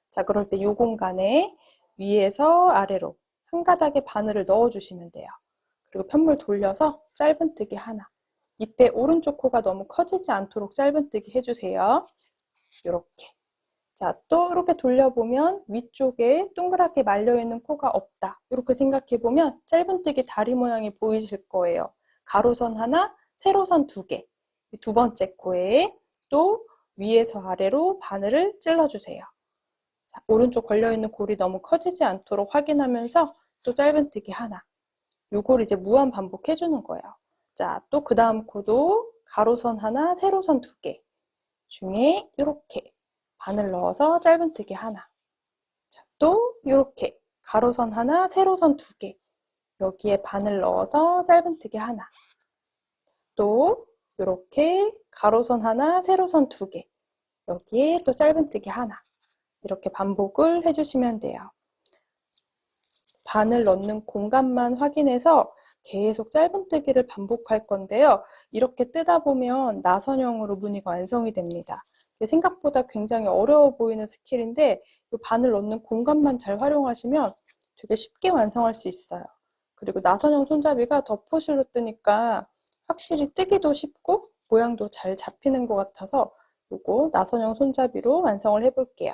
자, 그럴 때 요 공간에 위에서 아래로 한 가닥의 바늘을 넣어주시면 돼요. 그리고 편물 돌려서 짧은뜨기 하나. 이때 오른쪽 코가 너무 커지지 않도록 짧은뜨기 해주세요. 이렇게. 자, 또 이렇게 돌려보면 위쪽에 동그랗게 말려있는 코가 없다. 이렇게 생각해보면 짧은뜨기 다리 모양이 보이실 거예요. 가로선 하나, 세로선 두 개. 두 번째 코에 또 위에서 아래로 바늘을 찔러주세요. 자, 오른쪽 걸려있는 골이 너무 커지지 않도록 확인하면서 또 짧은뜨기 하나. 요걸 이제 무한 반복해주는 거예요. 자, 또 그 다음 코도 가로선 하나, 세로선 두 개 중에 이렇게 바늘 넣어서 짧은뜨기 하나. 자, 또 이렇게 가로선 하나, 세로선 두 개. 여기에 바늘 넣어서 짧은뜨기 하나. 또 이렇게 가로선 하나, 세로선 두 개. 여기에 또 짧은뜨기 하나. 이렇게 반복을 해주시면 돼요. 바늘 넣는 공간만 확인해서 계속 짧은뜨기를 반복할 건데요. 이렇게 뜨다 보면 나선형으로 무늬가 완성이 됩니다. 생각보다 굉장히 어려워 보이는 스킬인데 이 바늘 넣는 공간만 잘 활용하시면 되게 쉽게 완성할 수 있어요. 그리고 나선형 손잡이가 덮어실로 뜨니까 확실히 뜨기도 쉽고 모양도 잘 잡히는 것 같아서 이거 나선형 손잡이로 완성을 해볼게요.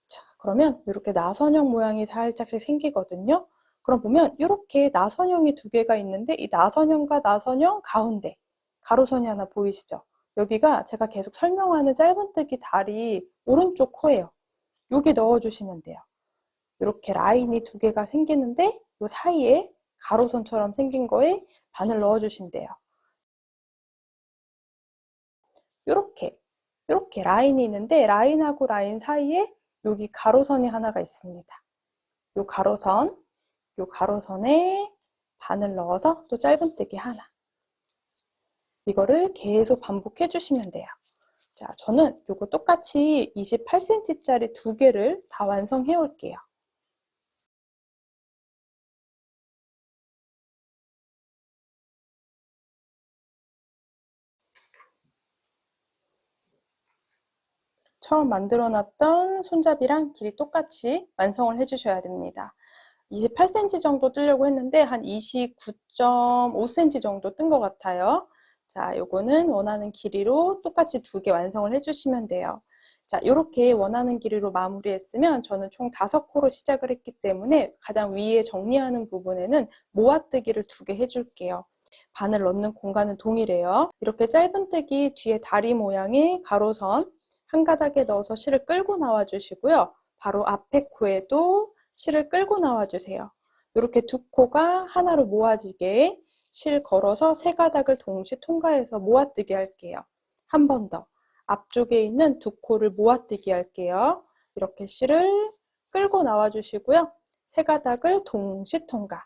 자, 그러면 이렇게 나선형 모양이 살짝씩 생기거든요. 그럼 보면 이렇게 나선형이 두 개가 있는데 이 나선형과 나선형 가운데 가로선이 하나 보이시죠? 여기가 제가 계속 설명하는 짧은뜨기 다리 오른쪽 코예요. 여기 넣어주시면 돼요. 이렇게 라인이 두 개가 생기는데 이 사이에 가로선처럼 생긴 거에 바늘 넣어주시면 돼요. 이렇게 라인이 있는데 라인하고 라인 사이에 여기 가로선이 하나가 있습니다. 요 가로선에 바늘 넣어서 또 짧은뜨기 하나. 이거를 계속 반복해 주시면 돼요. 자, 저는 요거 똑같이 28cm짜리 두 개를 다 완성해 올게요. 처음 만들어 놨던 손잡이랑 길이 똑같이 완성을 해주셔야 됩니다. 28cm 정도 뜨려고 했는데 한 29.5cm 정도 뜬 것 같아요. 자, 요거는 원하는 길이로 똑같이 두 개 완성을 해주시면 돼요. 자, 이렇게 원하는 길이로 마무리했으면 저는 총 5코로 시작을 했기 때문에 가장 위에 정리하는 부분에는 모아뜨기를 두 개 해줄게요. 바늘 넣는 공간은 동일해요. 이렇게 짧은뜨기 뒤에 다리 모양의 가로선 한 가닥에 넣어서 실을 끌고 나와 주시고요. 바로 앞에 코에도 실을 끌고 나와 주세요. 이렇게 두 코가 하나로 모아지게 실 걸어서 세 가닥을 동시 통과해서 모아뜨기 할게요. 한 번 더. 앞쪽에 있는 두 코를 모아뜨기 할게요. 이렇게 실을 끌고 나와 주시고요. 세 가닥을 동시 통과.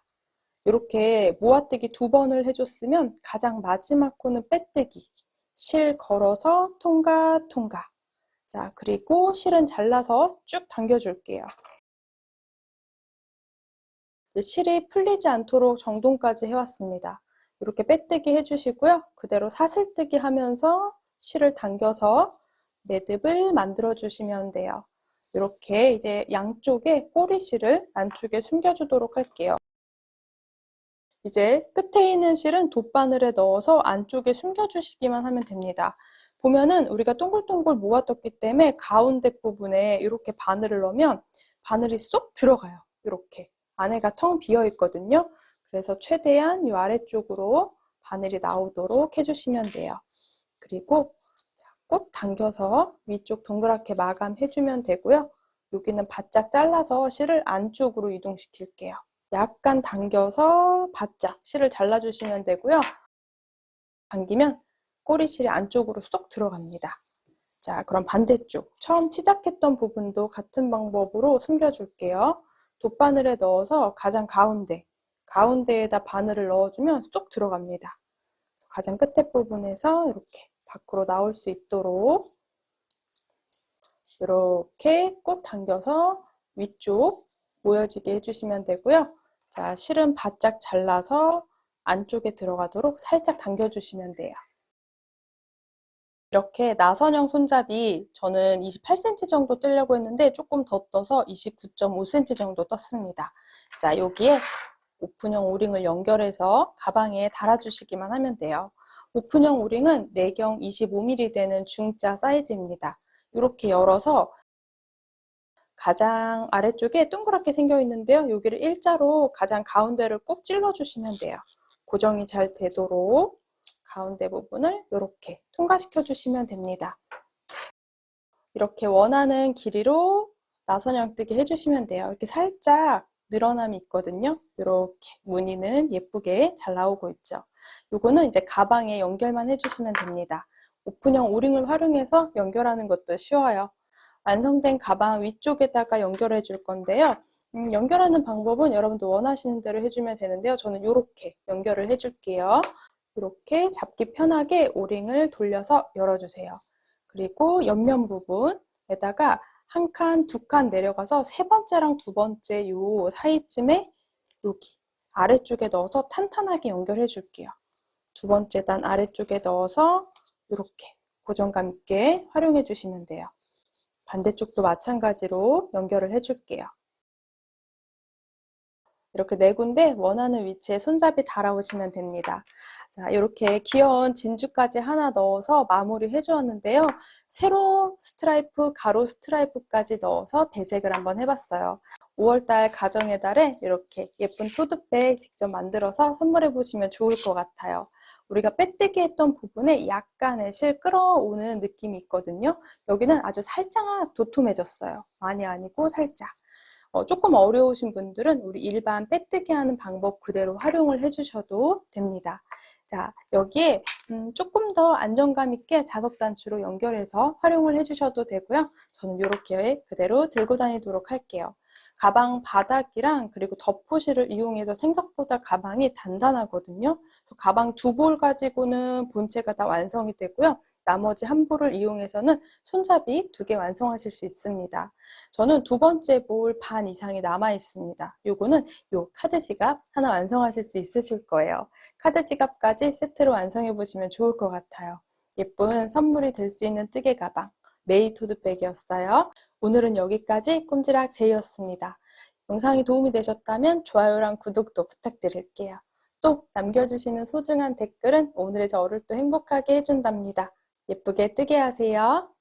이렇게 모아뜨기 두 번을 해줬으면 가장 마지막 코는 빼뜨기. 실 걸어서 통과, 통과. 자, 그리고 실은 잘라서 쭉 당겨줄게요. 실이 풀리지 않도록 정돈까지 해왔습니다. 이렇게 빼뜨기 해주시고요. 그대로 사슬뜨기 하면서 실을 당겨서 매듭을 만들어 주시면 돼요. 이렇게 이제 양쪽에 꼬리실을 안쪽에 숨겨주도록 할게요. 이제 끝에 있는 실은 돗바늘에 넣어서 안쪽에 숨겨주시기만 하면 됩니다. 보면은 우리가 동글동글 모아뒀기 때문에 가운데 부분에 이렇게 바늘을 넣으면 바늘이 쏙 들어가요. 이렇게 안에가 텅 비어 있거든요. 그래서 최대한 이 아래쪽으로 바늘이 나오도록 해주시면 돼요. 그리고 꾹 당겨서 위쪽 동그랗게 마감해주면 되고요. 여기는 바짝 잘라서 실을 안쪽으로 이동시킬게요. 약간 당겨서 바짝 실을 잘라주시면 되고요. 당기면 꼬리실이 안쪽으로 쏙 들어갑니다. 자, 그럼 반대쪽 처음 시작했던 부분도 같은 방법으로 숨겨줄게요. 돗바늘에 넣어서 가장 가운데에다 바늘을 넣어주면 쏙 들어갑니다. 가장 끝에 부분에서 이렇게 밖으로 나올 수 있도록 이렇게 꼭 당겨서 위쪽 모여지게 해주시면 되고요. 자, 실은 바짝 잘라서 안쪽에 들어가도록 살짝 당겨주시면 돼요. 이렇게 나선형 손잡이 저는 28cm 정도 뜨려고 했는데 조금 더 떠서 29.5cm 정도 떴습니다. 자, 여기에 오픈형 오링을 연결해서 가방에 달아주시기만 하면 돼요. 오픈형 오링은 내경 25mm 되는 중자 사이즈입니다. 이렇게 열어서 가장 아래쪽에 동그랗게 생겨 있는데요. 여기를 일자로 가장 가운데를 꾹 찔러주시면 돼요. 고정이 잘 되도록 가운데 부분을 이렇게 통과시켜 주시면 됩니다. 이렇게 원하는 길이로 나선형 뜨게 해주시면 돼요. 이렇게 살짝 늘어남이 있거든요. 이렇게 무늬는 예쁘게 잘 나오고 있죠. 요거는 이제 가방에 연결만 해주시면 됩니다. 오픈형 오링을 활용해서 연결하는 것도 쉬워요. 완성된 가방 위쪽에다가 연결해 줄 건데요. 연결하는 방법은 여러분도 원하시는 대로 해주면 되는데요. 저는 이렇게 연결을 해줄게요. 이렇게 잡기 편하게 오링을 돌려서 열어주세요. 그리고 옆면 부분에다가 한 칸, 두 칸 내려가서 세 번째랑 두 번째 요 사이쯤에 여기 아래쪽에 넣어서 탄탄하게 연결해 줄게요. 두 번째 단 아래쪽에 넣어서 이렇게 고정감 있게 활용해 주시면 돼요. 반대쪽도 마찬가지로 연결을 해줄게요. 이렇게 네 군데 원하는 위치에 손잡이 달아오시면 됩니다. 자, 이렇게 귀여운 진주까지 하나 넣어서 마무리 해주었는데요. 세로 스트라이프, 가로 스트라이프까지 넣어서 배색을 한번 해봤어요. 5월달 가정의 달에 이렇게 예쁜 토드백 직접 만들어서 선물해 보시면 좋을 것 같아요. 우리가 빼뜨기 했던 부분에 약간의 실 끌어오는 느낌이 있거든요. 여기는 아주 살짝 도톰해졌어요. 많이 아니고 살짝. 조금 어려우신 분들은 우리 일반 빼뜨기 하는 방법 그대로 활용을 해주셔도 됩니다. 자, 여기에 조금 더 안정감 있게 자석 단추로 연결해서 활용을 해주셔도 되고요. 저는 이렇게 그대로 들고 다니도록 할게요. 가방 바닥이랑 그리고 덮포실을 이용해서 생각보다 가방이 단단하거든요. 가방 두 볼 가지고는 본체가 다 완성이 되고요. 나머지 한 볼을 이용해서는 손잡이 2개 완성하실 수 있습니다. 저는 두 번째 볼 반 이상이 남아 있습니다. 요거는 요 카드 지갑 하나 완성하실 수 있으실 거예요. 카드 지갑까지 세트로 완성해 보시면 좋을 것 같아요. 예쁜 선물이 될 수 있는 뜨개 가방 메이 토드백이었어요. 오늘은 여기까지 꼼지락 제이였습니다. 영상이 도움이 되셨다면 좋아요랑 구독도 부탁드릴게요. 또 남겨주시는 소중한 댓글은 오늘의 저를 또 행복하게 해준답니다. 예쁘게 뜨게 하세요.